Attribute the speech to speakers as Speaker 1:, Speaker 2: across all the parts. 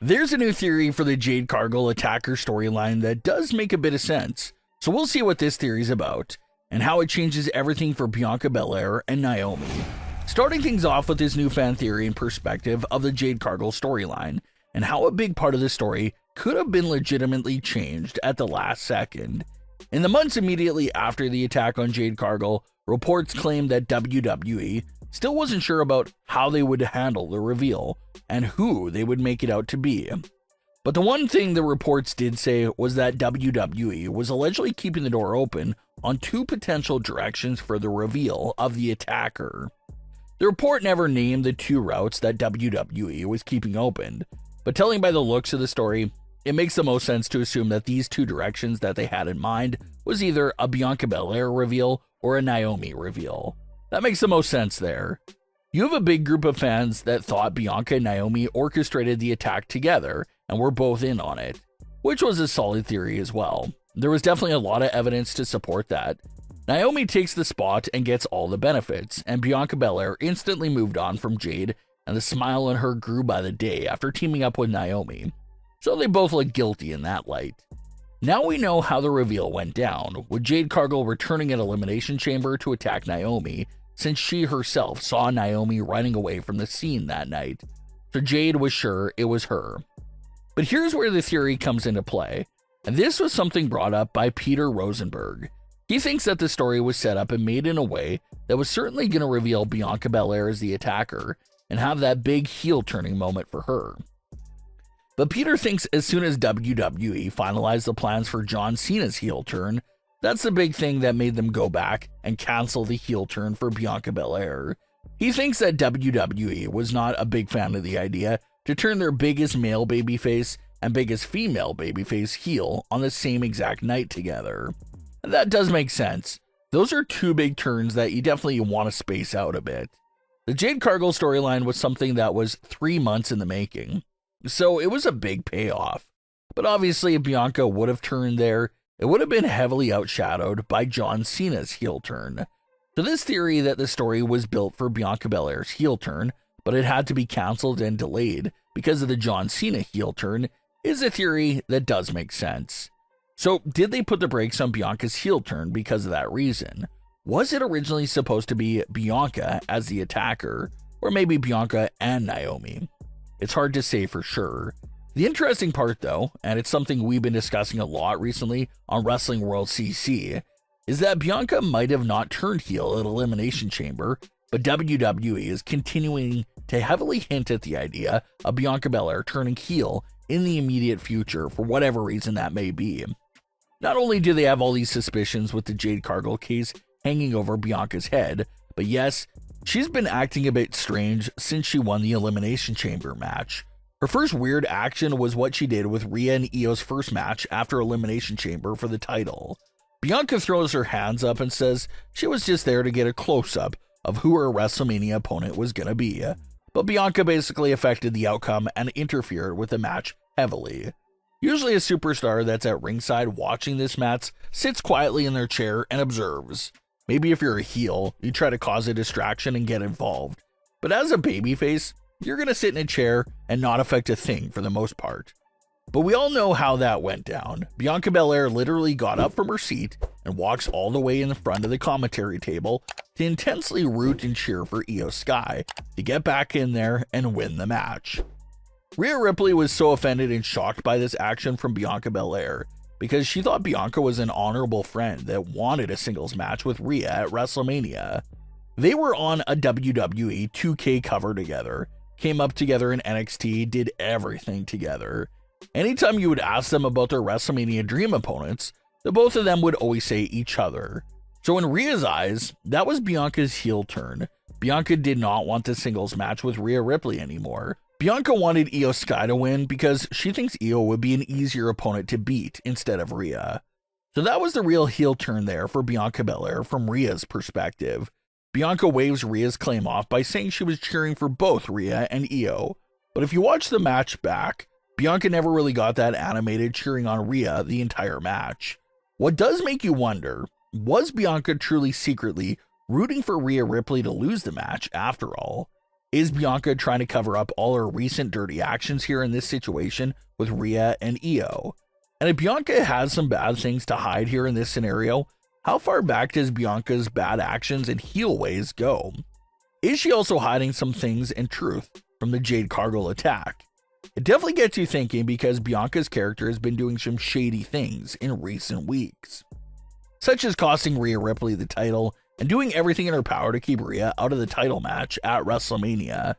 Speaker 1: There's a new theory for the Jade Cargill attacker storyline that does make a bit of sense, so we'll see what this theory is about, and how it changes everything for Bianca Belair and Naomi. Starting things off with this new fan theory and perspective of the Jade Cargill storyline, and how a big part of the story could have been legitimately changed at the last second. In the months immediately after the attack on Jade Cargill, reports claimed that WWE still wasn't sure about how they would handle the reveal and who they would make it out to be. But the one thing the reports did say was that WWE was allegedly keeping the door open on two potential directions for the reveal of the attacker. The report never named the two routes that WWE was keeping open, but telling by the looks of the story, it makes the most sense to assume that these two directions that they had in mind was either a Bianca Belair reveal or a Naomi reveal. That makes the most sense there. You have a big group of fans that thought Bianca and Naomi orchestrated the attack together and were both in on it, which was a solid theory as well. There was definitely a lot of evidence to support that. Naomi takes the spot and gets all the benefits, and Bianca Belair instantly moved on from Jade, and the smile on her grew by the day after teaming up with Naomi. So they both look guilty in that light. Now we know how the reveal went down, with Jade Cargill returning at Elimination Chamber to attack Naomi, since she herself saw Naomi running away from the scene that night, so Jade was sure it was her. But here's where the theory comes into play, and this was something brought up by Peter Rosenberg. He thinks that the story was set up and made in a way that was certainly going to reveal Bianca Belair as the attacker and have that big heel-turning moment for her. But Peter thinks as soon as WWE finalized the plans for John Cena's heel turn, that's the big thing that made them go back and cancel the heel turn for Bianca Belair. He thinks that WWE was not a big fan of the idea to turn their biggest male babyface and biggest female babyface heel on the same exact night together. And that does make sense. Those are two big turns that you definitely want to space out a bit. The Jade Cargill storyline was something that was 3 months in the making, so it was a big payoff. But obviously if Bianca would have turned there, it would have been heavily outshadowed by John Cena's heel turn. So this theory that the story was built for Bianca Belair's heel turn, but it had to be cancelled and delayed because of the John Cena heel turn, is a theory that does make sense. So did they put the brakes on Bianca's heel turn because of that reason? Was it originally supposed to be Bianca as the attacker, or maybe Bianca and Naomi? It's hard to say for sure. The interesting part though, and it's something we've been discussing a lot recently on WrestlingWorldCC, is that Bianca might have not turned heel at Elimination Chamber, but WWE is continuing to heavily hint at the idea of Bianca Belair turning heel in the immediate future for whatever reason that may be. Not only do they have all these suspicions with the Jade Cargill case hanging over Bianca's head, but yes, she's been acting a bit strange since she won the Elimination Chamber match. Her first weird action was what she did with Rhea and Io's first match after Elimination Chamber for the title. Bianca throws her hands up and says she was just there to get a close-up of who her WrestleMania opponent was going to be. But Bianca basically affected the outcome and interfered with the match heavily. Usually a superstar that's at ringside watching this match sits quietly in their chair and observes. Maybe if you're a heel, you try to cause a distraction and get involved. But as a babyface, you're going to sit in a chair and not affect a thing for the most part. But we all know how that went down. Bianca Belair literally got up from her seat and walks all the way in the front of the commentary table to intensely root and cheer for Io Sky to get back in there and win the match. Rhea Ripley was so offended and shocked by this action from Bianca Belair because she thought Bianca was an honorable friend that wanted a singles match with Rhea at WrestleMania. They were on a WWE 2K cover together, came up together in NXT, did everything together. Anytime you would ask them about their WrestleMania dream opponents, the both of them would always say each other. So in Rhea's eyes, that was Bianca's heel turn. Bianca did not want the singles match with Rhea Ripley anymore. Bianca wanted Io Sky to win because she thinks Io would be an easier opponent to beat instead of Rhea. So that was the real heel turn there for Bianca Belair from Rhea's perspective. Bianca waves Rhea's claim off by saying she was cheering for both Rhea and Io. But if you watch the match back, Bianca never really got that animated cheering on Rhea the entire match. What does make you wonder Was Bianca truly secretly rooting for Rhea Ripley to lose the match after all? Is Bianca trying to cover up all her recent dirty actions here in this situation with Rhea and Io? And if Bianca has some bad things to hide here in this scenario, how far back does Bianca's bad actions and heel ways go? Is she also hiding some things and truth from the Jade Cargill attack? It definitely gets you thinking because Bianca's character has been doing some shady things in recent weeks, such as costing Rhea Ripley the title and doing everything in her power to keep Rhea out of the title match at WrestleMania.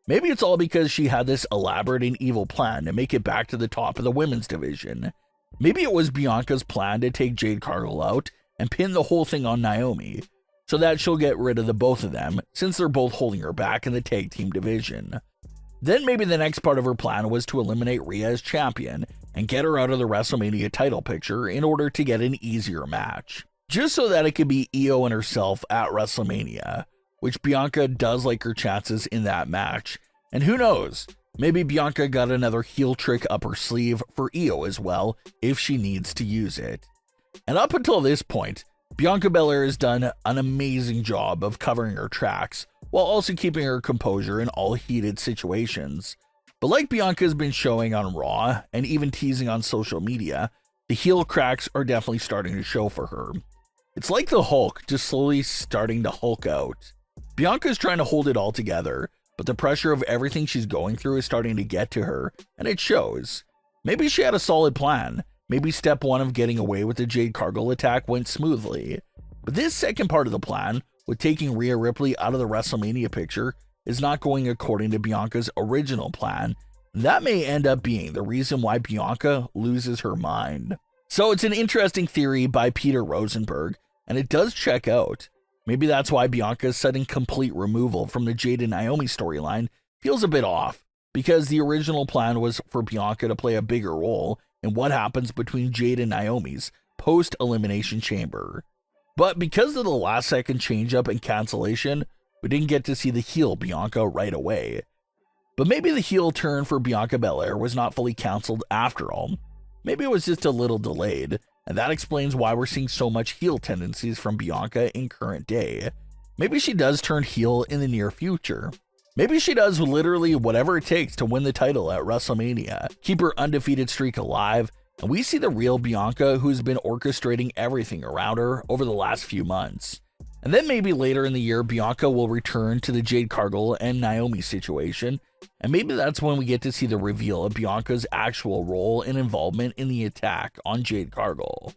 Speaker 1: Maybe it's all because she had this elaborate and evil plan to make it back to the top of the women's division. Maybe it was Bianca's plan to take Jade Cargill out and pin the whole thing on Naomi, so that she'll get rid of the both of them since they're both holding her back in the tag team division. Then maybe the next part of her plan was to eliminate Rhea as champion and get her out of the WrestleMania title picture in order to get an easier match, just so that it could be Io and herself at WrestleMania, which Bianca does like her chances in that match. And who knows, maybe Bianca got another heel trick up her sleeve for Io as well if she needs to use it. And up until this point, Bianca Belair has done an amazing job of covering her tracks while also keeping her composure in all heated situations. But like Bianca has been showing on Raw and even teasing on social media, the heel cracks are definitely starting to show for her. It's like the Hulk just slowly starting to Hulk out. Bianca's trying to hold it all together, but the pressure of everything she's going through is starting to get to her, and it shows. Maybe she had a solid plan. Maybe step one of getting away with the Jade Cargill attack went smoothly. But this second part of the plan, with taking Rhea Ripley out of the WrestleMania picture, is not going according to Bianca's original plan. That may end up being the reason why Bianca loses her mind. So it's an interesting theory by Peter Rosenberg, and it does check out. Maybe that's why Bianca's sudden complete removal from the Jade and Naomi storyline feels a bit off, because the original plan was for Bianca to play a bigger role in what happens between Jade and Naomi's post-elimination chamber. But because of the last-second change-up and cancellation, we didn't get to see the heel Bianca right away. But maybe the heel turn for Bianca Belair was not fully canceled after all. Maybe it was just a little delayed, and that explains why we're seeing so much heel tendencies from Bianca in current day. Maybe she does turn heel in the near future. Maybe she does literally whatever it takes to win the title at WrestleMania, keep her undefeated streak alive, and we see the real Bianca who's been orchestrating everything around her over the last few months. And then maybe later in the year, Bianca will return to the Jade Cargill and Naomi situation, and maybe that's when we get to see the reveal of Bianca's actual role and involvement in the attack on Jade Cargill.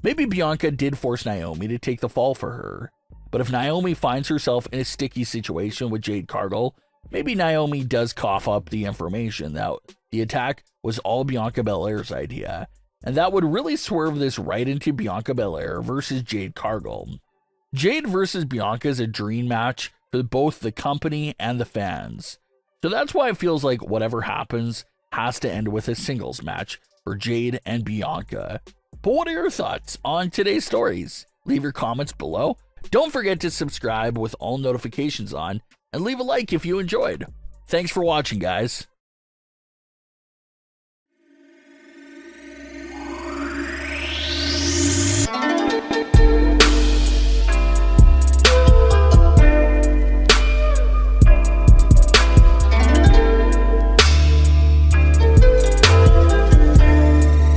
Speaker 1: Maybe Bianca did force Naomi to take the fall for her. But if Naomi finds herself in a sticky situation with Jade Cargill, maybe Naomi does cough up the information that the attack was all Bianca Belair's idea, and that would really swerve this right into Bianca Belair versus Jade Cargill. Jade versus Bianca is a dream match for both the company and the fans, so that's why it feels like whatever happens has to end with a singles match for Jade and Bianca. But what are your thoughts on today's stories? Leave your comments below. Don't forget to subscribe with all notifications on, and leave a like if you enjoyed. Thanks for watching, guys.